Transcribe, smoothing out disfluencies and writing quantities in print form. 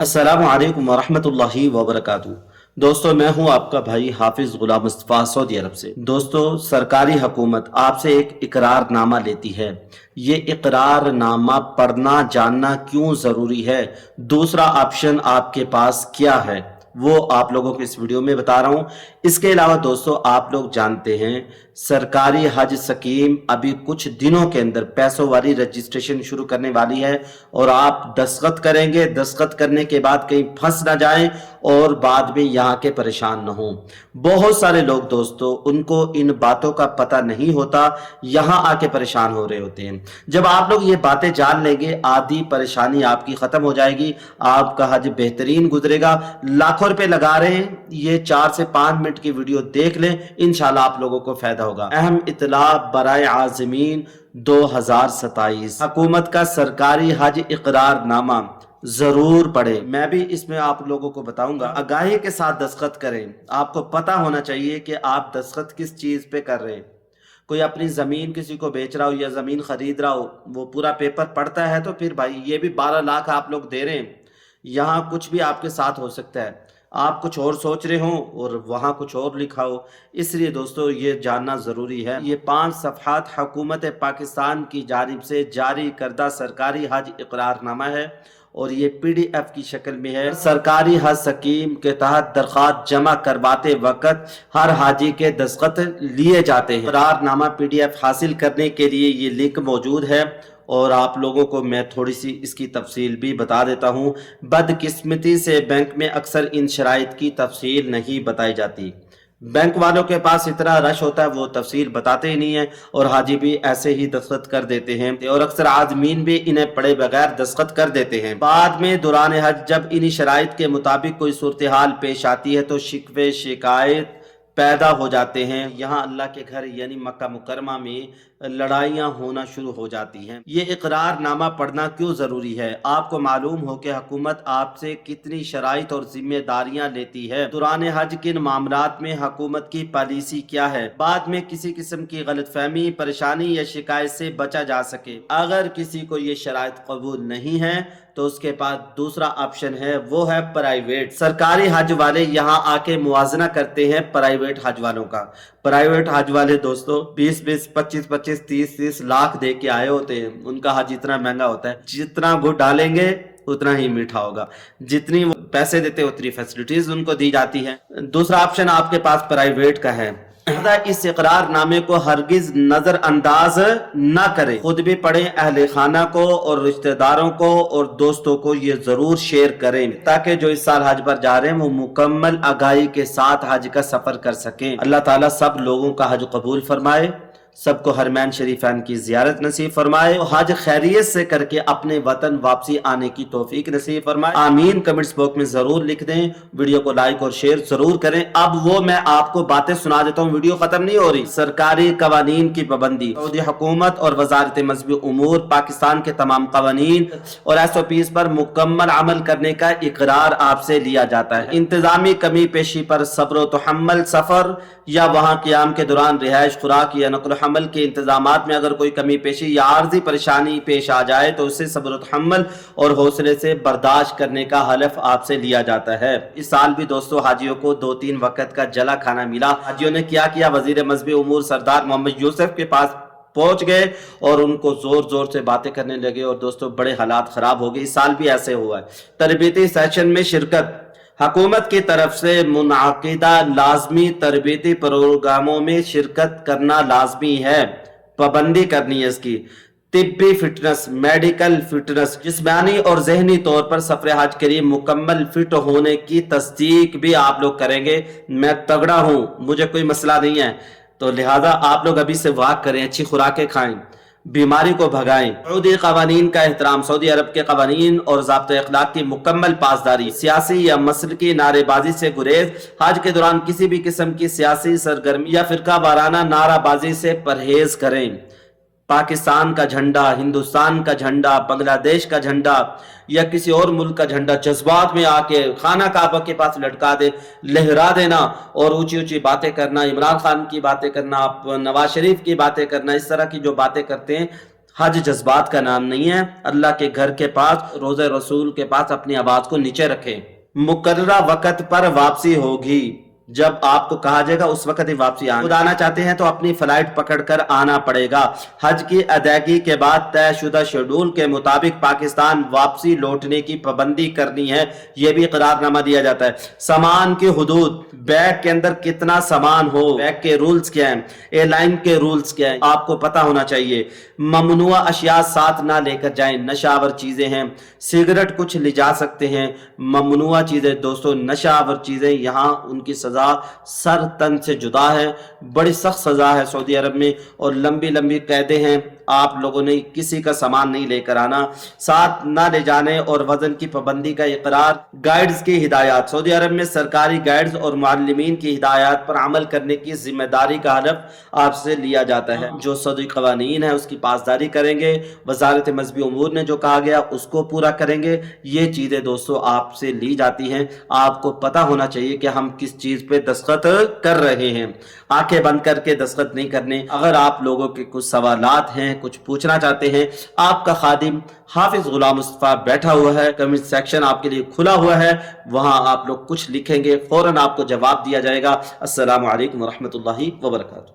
अस्सलामु अलैकुम वरहमतुल्लाहि वबरकातुहू। दोस्तों, मैं हूं आपका भाई हाफिज गुलाम मुस्तफ़ा सऊदी अरब से। दोस्तों, सरकारी हुकूमत आपसे एक इकरारनामा लेती है। ये इकरारनामा पढ़ना जानना क्यों ज़रूरी है, दूसरा ऑप्शन आपके पास क्या है, वो आप लोगों को इस वीडियो में बता रहा हूं। इसके अलावा दोस्तों, आप लोग जानते हैं सरकारी हज स्कीम अभी कुछ दिनों के अंदर पैसों वाली रजिस्ट्रेशन शुरू करने वाली है और आप दस्तखत करेंगे। दस्तखत करने के बाद कहीं फंस ना जाएं और बाद में यहाँ के परेशान न हों। बहुत सारे लोग दोस्तों, उनको इन बातों का पता नहीं होता, यहाँ आके परेशान हो रहे होते हैं। जब आप लोग ये बातें जान लेंगे, आधी परेशानी आपकी खत्म हो जाएगी, आपका हज बेहतरीन गुजरेगा। लाखों रुपए लगा रहे हैं, ये 4 से 5 मिनट की वीडियो देख लें, इंशाल्लाह आप लोगों को फायदा होगा। अहम इत्तला बराए आज़मीन 2027 हुकूमत का सरकारी हज इकरारनामा जरूर पढ़े। मैं भी इसमें आप लोगों को बताऊंगा, आगाही के साथ दस्तखत करें। आपको पता होना चाहिए कि आप दस्तखत किस चीज पे कर रहे हैं। कोई अपनी जमीन किसी को बेच रहा हो या जमीन खरीद रहा हो, वो पूरा पेपर पढ़ता है तो फिर भाई ये भी 12 लाख आप लोग दे रहे हैं, यहाँ कुछ भी आपके साथ हो सकता है। आप कुछ और सोच रहे हो और वहाँ कुछ और लिखा हो। इसलिए दोस्तों, ये जानना ज़रूरी है। ये 5 सफ़हात हुकूमत पाकिस्तान की जानिब से जारी करदा सरकारी हज इकरारनामा है और ये PDF की शक्ल में है। सरकारी हज स्कीम के तहत दरख्वास्त जमा करवाते वक्त हर हाजी के दस्तखत लिए जाते हैं। इकरारनामा PDF हासिल करने के लिए ये लिंक मौजूद है और आप लोगों को मैं थोड़ी सी इसकी तफसील भी बता देता हूँ। बदकिस्मती से बैंक में अक्सर इन शराइत की तफसील नहीं बताई जाती। बैंक वालों के पास इतना रश होता है, वो तफसील बताते ही नहीं है और हाजी भी ऐसे ही दस्तखत कर देते हैं और अक्सर आदमीन भी इन्हें पढ़े बगैर दस्तखत कर देते हैं। बाद में दौरान हज जब इन्हीं शराइत के मुताबिक कोई सूरत हाल पेश आती है तो शिकवे शिकायत पैदा हो जाते हैं। यहाँ अल्लाह के घर यानी मक्का मुकरमा में लड़ाइयाँ होना शुरू हो जाती हैं। ये इकरारनामा पढ़ना क्यों ज़रूरी है? आपको मालूम हो कि हुकूमत आपसे कितनी शराइत और जिम्मेदारियाँ लेती है। दौरान हज किन मामलात में हुकूमत की पॉलिसी क्या है, बाद में किसी किस्म की गलतफहमी, परेशानी या शिकायत से बचा जा सके। अगर किसी को ये शराइत कबूल नहीं है तो उसके पास दूसरा ऑप्शन है, वो है प्राइवेट। सरकारी हज वाले यहाँ आके मुआजना करते हैं प्राइवेट हज वालों का। प्राइवेट हज वाले दोस्तों 20-20, 25-25, 30-30 लाख दे के आए होते हैं। उनका हज इतना महंगा होता है, जितना गुड़ डालेंगे उतना ही मीठा होगा, जितनी वो पैसे देते उतनी फैसिलिटीज उनको दी जाती है। दूसरा ऑप्शन आपके पास प्राइवेट का है। इस इकरारनामे को हरगिज नजरअंदाज न करें, खुद भी पढ़ें, अहले खाना को और रिश्तेदारों को और दोस्तों को ये जरूर शेयर करें ताकि जो इस साल हज पर जा रहे हैं वो मुकम्मल आगाही के साथ हज का सफर कर सकें। अल्लाह ताला सब लोगों का हज कबूल फरमाए, सबको हरमैन शरीफान की जियारत नसीब फरमाए, हज खैरियत से करके अपने वतन वापसी आने की तौफीक नसीब फरमाए। आमीन कमेंट्स बॉक्स में जरूर लिख दें, वीडियो को लाइक और शेयर जरूर करें। अब वो मैं आपको बातें सुना देता हूँ, वीडियो खत्म नहीं हो रही। सरकारी कवानीन की पाबंदी, सऊदी हुकूमत और वजारत मजहबी उमूर पाकिस्तान के तमाम कवानीन और SOPs पर मुकम्मल अमल करने का इकरार आपसे लिया जाता है। इंतजामी कमी पेशी पर सब्र तहम्मुल, सफर या वहाँ क़याम के दौरान रिहाइश, खुराक या नक़्ल हमल के इंतजामात में अगर कोई कमी पेशी या आर्जी परेशानी पेश आ जाए तो उससे सब्र तहम्मुल और हौसले से बर्दाश्त करने का हलफ आपसे लिया जाता है। इस साल भी दोस्तों हाजियों को 2-3 वक्त का जला खाना मिला। हाजियों ने क्या किया, वजीर मजहबी उमूर सरदार मोहम्मद यूसुफ के पास पहुंच गए और उनको जोर जोर से बातें करने लगे और दोस्तों बड़े हालात खराब हो गए। इस साल भी ऐसे हुआ है। तरबीती सेशन में शिरकत, हुकूमत की तरफ से मुनाकिदा लाजमी तरबीती प्रोग्रामों में शिरकत करना लाजमी है, पाबंदी करनी है इसकी। तिब्बी फिटनेस, मेडिकल फिटनेस, जिस्मानी और जहनी तौर पर सफर हज के लिए मुकम्मल फिट होने की तस्दीक भी आप लोग करेंगे। मैं तगड़ा हूँ, मुझे कोई मसला नहीं है, तो लिहाजा आप लोग अभी से वाक करें, अच्छी खुराकें खाएं, बीमारी को भगाएं। सऊदी कवानीन का एहतराम, सऊदी अरब के कवानीन और ज़ाब्ते अखलाक की मुकम्मल पासदारी, सियासी या मसलकी नारेबाजी से गुरेज, हज के दौरान किसी भी किस्म की सियासी सरगर्मी या फिरका वाराना नाराबाजी से परहेज करें। पाकिस्तान का झंडा, हिंदुस्तान का झंडा, बांग्लादेश का झंडा या किसी और मुल्क का झंडा जज्बात में आके खाना काबा के पास लटका दे, लहरा देना और ऊंची ऊंची बातें करना, इमरान खान की बातें करना, नवाज शरीफ की बातें करना, इस तरह की जो बातें करते हैं حج جذبات کا نام نہیں ہے۔ اللہ کے گھر کے پاس، روضہ رسول کے پاس اپنی آواز کو نیچے رکھیں۔ مقررہ وقت پر واپسی ہوگی، جب آپ کو کہا جائے گا اس وقت ہی واپسی آنا۔ خود آنا چاہتے ہیں تو اپنی فلائٹ پکڑ کر آنا پڑے گا۔ حج کی ادائیگی کے بعد طے شدہ شیڈول کے مطابق پاکستان واپسی لوٹنے کی پابندی کرنی ہے، یہ بھی قرار نامہ دیا جاتا ہے۔ سامان کی حدود، بیگ کے اندر کتنا سامان ہو، بیگ کے رولز کیا ہیں، ایئر لائن کے رولز کیا ہیں، آپ کو پتہ ہونا چاہیے۔ ممنوع اشیاء ساتھ نہ لے کر جائیں، نشہ آور چیزیں ہیں، سگریٹ کچھ لے جا سکتے ہیں، ممنوع چیزیں دوستو نشہ آور چیزیں، یہاں ان کی سزا سر تن سے جدا ہے، بڑی سخت سزا ہے سعودی عرب میں، اور لمبی لمبی قیدیں ہیں۔ آپ لوگوں نے کسی کا سامان نہیں لے کر آنا، ساتھ نہ لے جانے اور وزن کی پابندی کا اقرار۔ گائیڈز کی ہدایات، سعودی عرب میں سرکاری گائیڈز اور معلمین کی ہدایات پر عمل کرنے کی ذمہ داری کا حلف آپ سے لیا جاتا ہے۔ جو سعودی قوانین ہیں اس کی پاسداری کریں گے، وزارت مذہبی امور نے جو کہا گیا اس کو پورا کریں گے۔ یہ چیزیں دوستو آپ سے لی جاتی ہیں، آپ کو پتہ ہونا چاہیے کہ ہم کس چیز پہ دستخط کر رہے ہیں۔ آنکھیں بند کر کے دستخط نہیں کرنے۔ اگر آپ لوگوں کے کچھ سوالات ہیں، کچھ پوچھنا چاہتے ہیں، آپ کا خادم حافظ غلام مصطفیٰ بیٹھا ہوا ہے، کمنٹ سیکشن آپ کے لیے کھلا ہوا ہے، وہاں آپ لوگ کچھ لکھیں گے، فوراً آپ کو جواب دیا جائے گا۔ السلام علیکم ورحمۃ اللہ وبرکاتہ۔